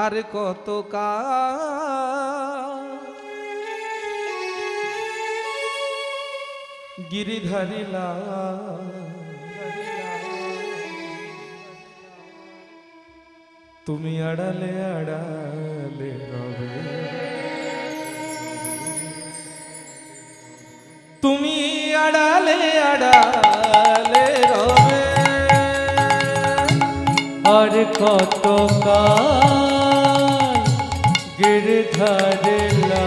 আর কত গিরিধারিলা তুমি আড়ালে আড়ালে রবে, তুমি আড়ালে আড়ালে রবে। আর কত গিরধারিলা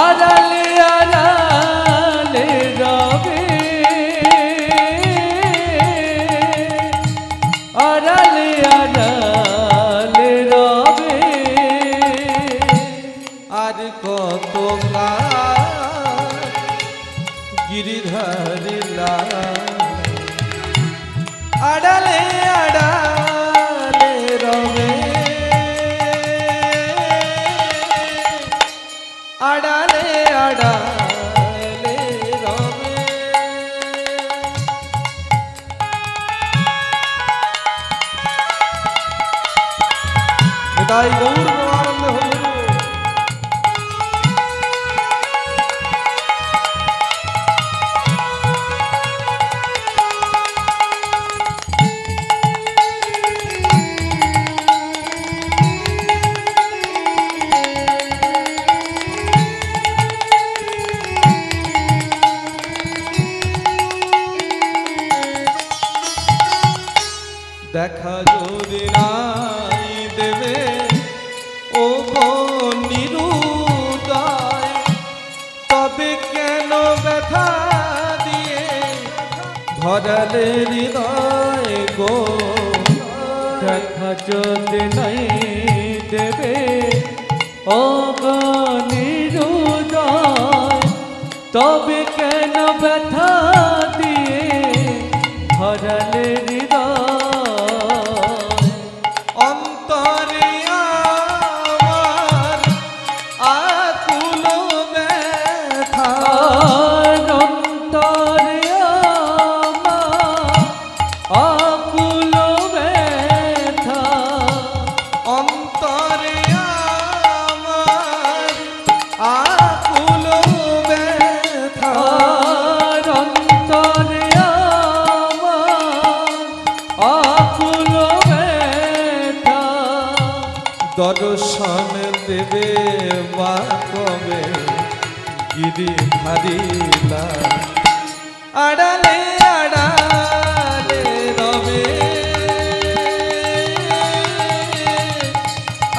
আড়ালে আড়ালে রবে, আড়ালে আড়ালে রবে। আর কত গিরিধারিলা আড়ালে আড়ালে রবে, আড়ালে আড়ালে রবে। তাই গৌর আনন্দ হল। দেখা যদি নাই দেবে ও নিরুদয়, তবে কেন ব্যথা দিয়ে ভরালে হৃদয় গো। দেখা যদি নাই দেবে ও নিরুদয়, তবে কেন ব্যথা দিয়ে ভরালে হৃদয়। অন্তরে আমার আকুল ব্যথা, অন্তরে আমার আকুল ব্যথা, অন্তরে আমার আকুল ব্যথা। অন্তরে আমার আকুল ব্যথা। দর্শন দেবে মা কবে গিরিধারিলা আড়ালে আড়ালে রবে,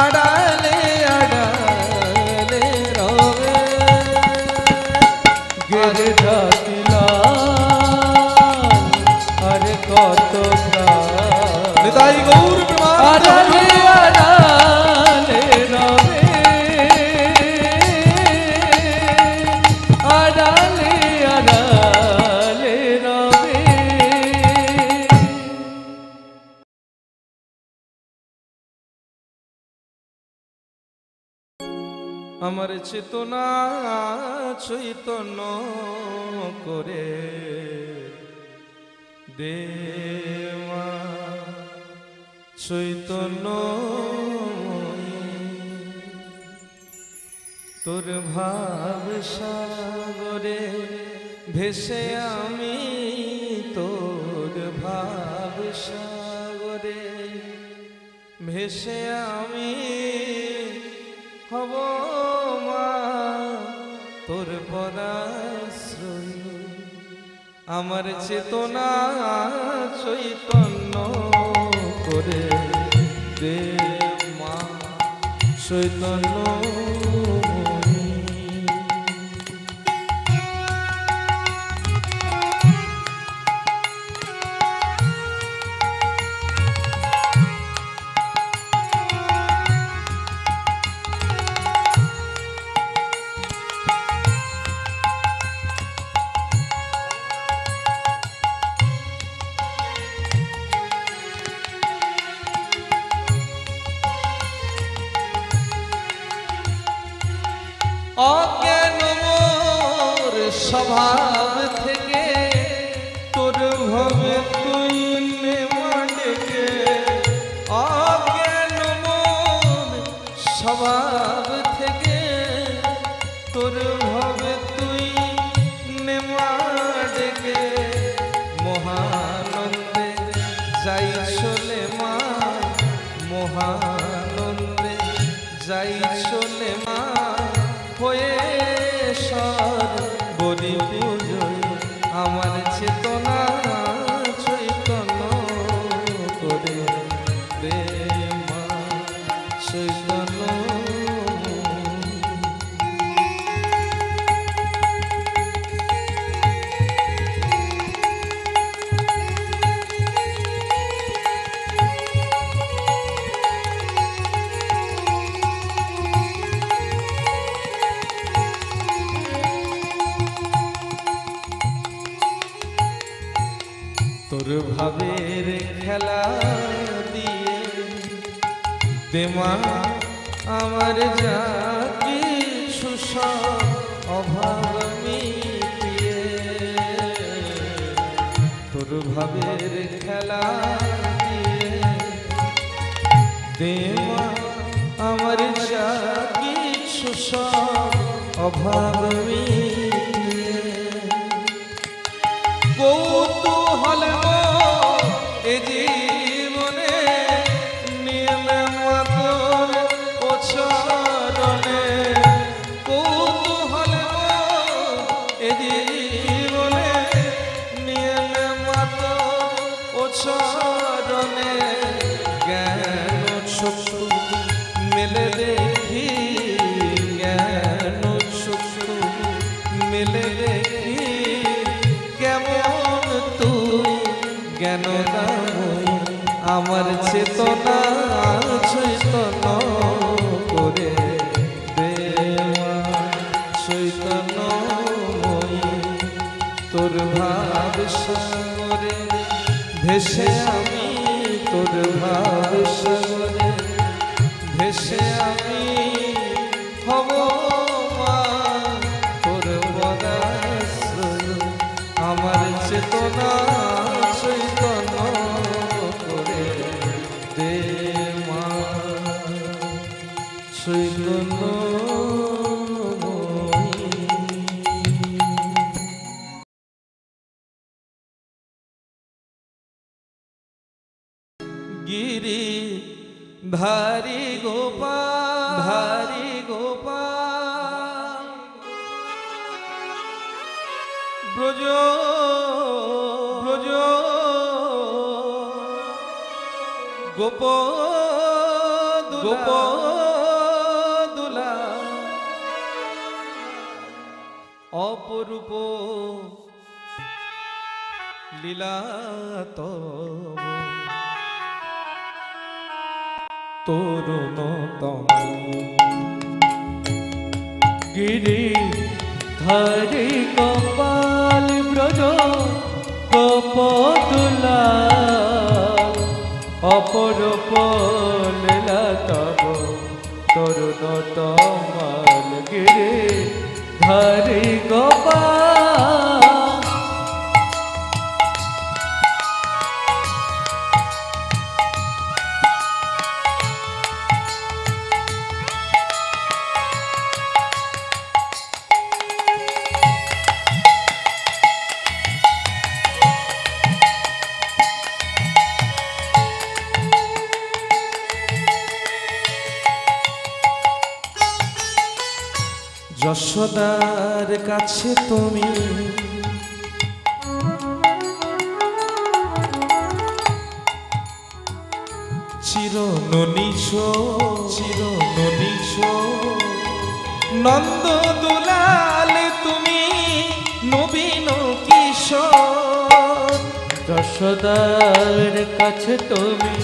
আড়ালে আড়ালে রবে। গিরধারিলা আর কত নিতাই গৌর আড়ালে আড়ালে রবে, আড়ালে আড়ালে রবে। আমার চেতনা চৈতন্য করে দে মা চৈতন্য, তোর ভাব সাগরে ভেসে আমি, তোর ভাব সাগরে ভেসে আমি হব মা তোর পদাশ্রয়। আমার চেতনা চৈতন্য করে দে মা চৈতন্য। অজ্ঞান মোর স্বভাব থেকে তোর ভাবে তুই নেমা ডেকে আমার চেতনা চৈতন্য করে দে মা চৈতন্য। তোর ভাবের খেলা দিয়ে দেমা আমার যা কিছু সব অভাব মিটিয়ে। তোর ভাবের খেলা দিয়ে দেমা আমার যা কিছু সব অভাব মিটিয়ে। কৌতূহল এ জীবনে নিলে মাতর ও চরণে। কৌতূহল এ জীবনে নিলে মাতর ও চরণে। জ্ঞান চক্ষু মেলে দেখি, জ্ঞান চক্ষু মেলে দেখি কেমন তুই জ্ঞানদাময়ী। আমার চেতনা চৈতন্য করে দে মা চৈতন্যময়ী। তোর ভাব সাগরে ভেসে আমি, তোর ভাব সাগরে ভেসে আমি হব মা তোর বদাশ্রয়। আমার চেতনা চৈতন্য করে দে মা চৈতন্যময়ী। গিরি ধারি গোপাল, ধারি গোপাল ব্রজ ব্রজ গোপ গোপদুলা অপরূপ লীলা তব তরুণতম। গিরি ধারি গোপাল ব্রজ গোপদুলা অপরূপ লীলা তব তরুণতমাল। গিরি ধারি গোপাল যশোদার কাছে তুমি চিরননীশ, চিরননীশ। নন্দ দুলাল তুমি নবীন কিশোর। যশোদার কাছে তুমি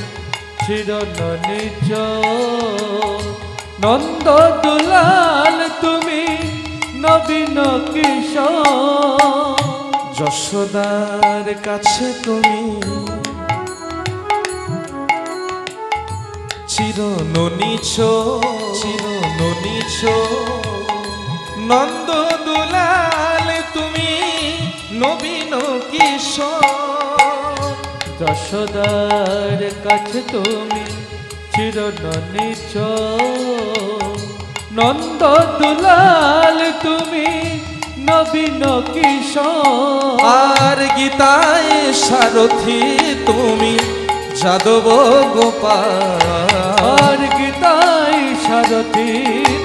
চিরননীশ, নন্দ দুলাল তুমি নবীন কিশোর। যশোদার কাছে তুমি চিরননীশ, চিরননীশ। নন্দ দুলাল তুমি নবীন কিশোর। যশোদার কাছে তুমি চিরননীশ, নন্দ দুলাল তুমি নবীন কিশোর। আর গীতায় সারথি তুমি যাদব গোপাল। আর গীতায় সারথি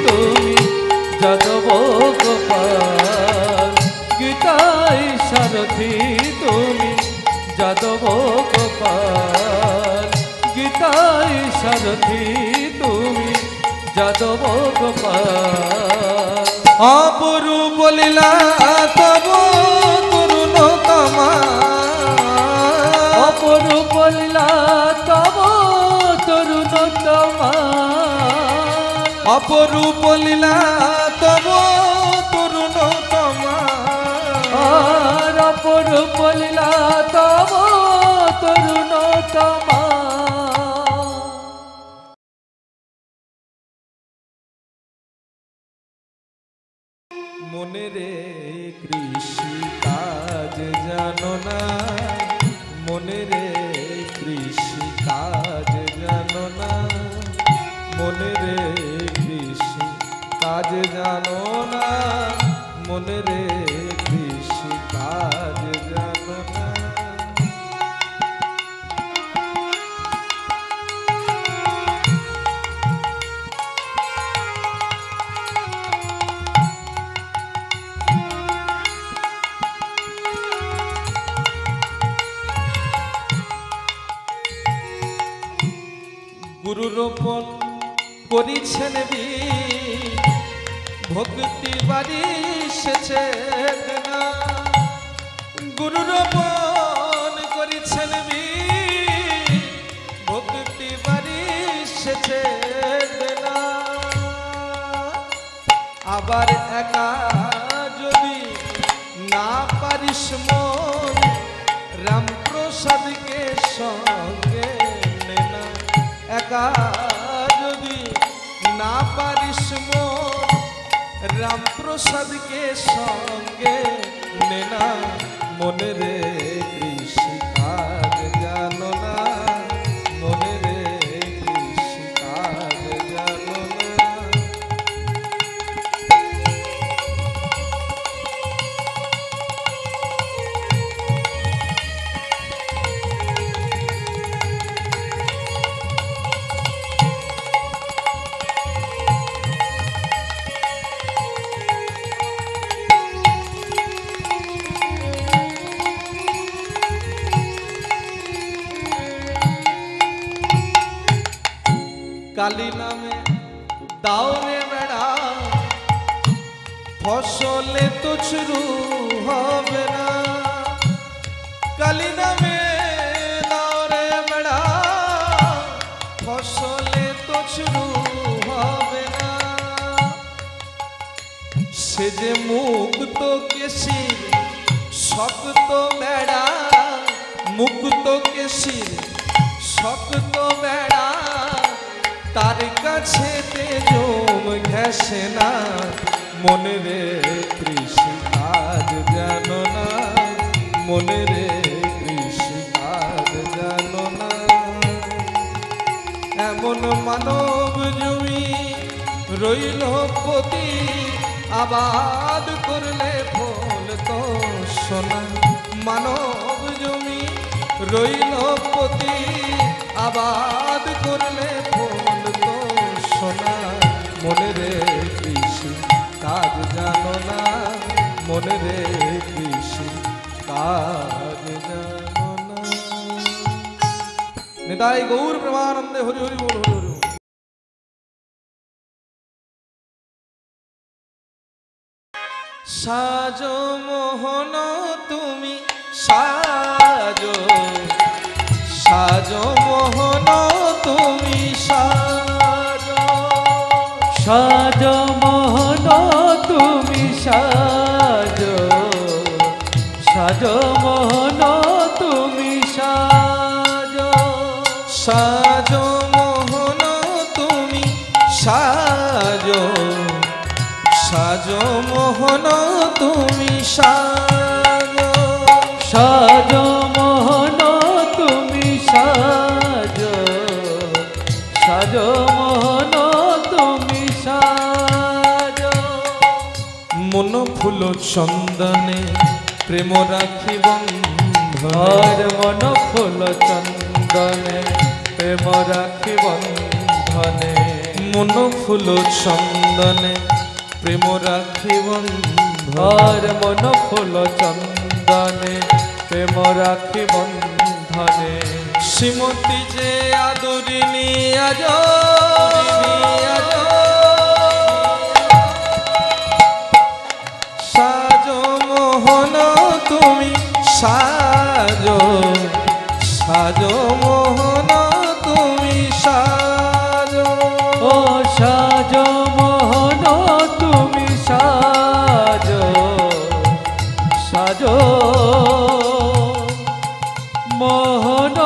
তুমি যাদব গোপাল। গীতায় সারথি তুমি যাদব গোপাল গীতাই সারথি তুমি যাদব গোপাল অপরূপ লীলা তব তরুণতমা অপরূপ লীলা তব তরুণতমা অপরূপ লীলা তব তরুণতমা আর অপরূপ লীলা তব তরুণতমা মনে রে কৃষি কাজ জানো না মনে রে কৃষি কাজ জানো না মনে রে কৃষি কাজ জানো না মনে রে কৃষি কাজ জানো না গুরু রোপণ করিছেন ভক্তি বাড়ি এসেছে না গুরু রোপণ করিছেন ভক্তি বাড়ি এসেছে না আবার একা যদি না পারিস মন রামপ্রসাদকে সঙ্গে নেনা একা যদি না পারিস মন রামপ্রসাদকে সঙ্গে নেনা মনে রে কৃষি কাজ জানো না মনে রে কৃষি কাজ জানো না কালী নামে দাও রে বেড়া ফসলে তো শুরু হবে না কালী নামে দাও রে বেড়া ফসলে তো শুরু হবে না সে যে মুক্ত কেশির শক্ত বেড়া মুক্ত কেশির শক্ত বেড়া তার কাছে জম ঘেসে না মনে রে কৃষি কাজ জানো না মনে রে কৃষি কাজ জানো না এমন মানব জমি রইল পতি আবাদ করলে ফল তো সোনা মানব জমি রইল পতি আবাদ করলে ফল তো সোনা মনে রে কৃষি কাজ জানো না মনে রে কৃষি কাজ জানো না নিতাই গৌর প্রেমানন্দে হরি হরি বল হরি হরি সাজো মোহন তুমি সাজো সাজো মোহন তুমি সাজো সাজো মোহন তুমি সাজো সাজো মোহন তুমি সাজো সাজো মোহন তুমি সাজো সাজো মোহন তুমি সাজো সাজো মোহন তুমি সাজো সাজো মোহন তুমি সাজো মন ফুল চন্দনে প্রেম রাখি আর মন ফুল চন্দনে প্রেম রাখি বন্ধনে মন ফুল চন্দনে প্রেম রাখি আর মন ফুল চন্দনে চন্দনে প্রেম রাখি বন্ধনে শ্রীমতী যে আদরিনী আজ সাজো মোহন তুমি সাজো সাজো মোহন তুমি সাজো ও সাজো মোহন তুমি সাজো সাজো মোহন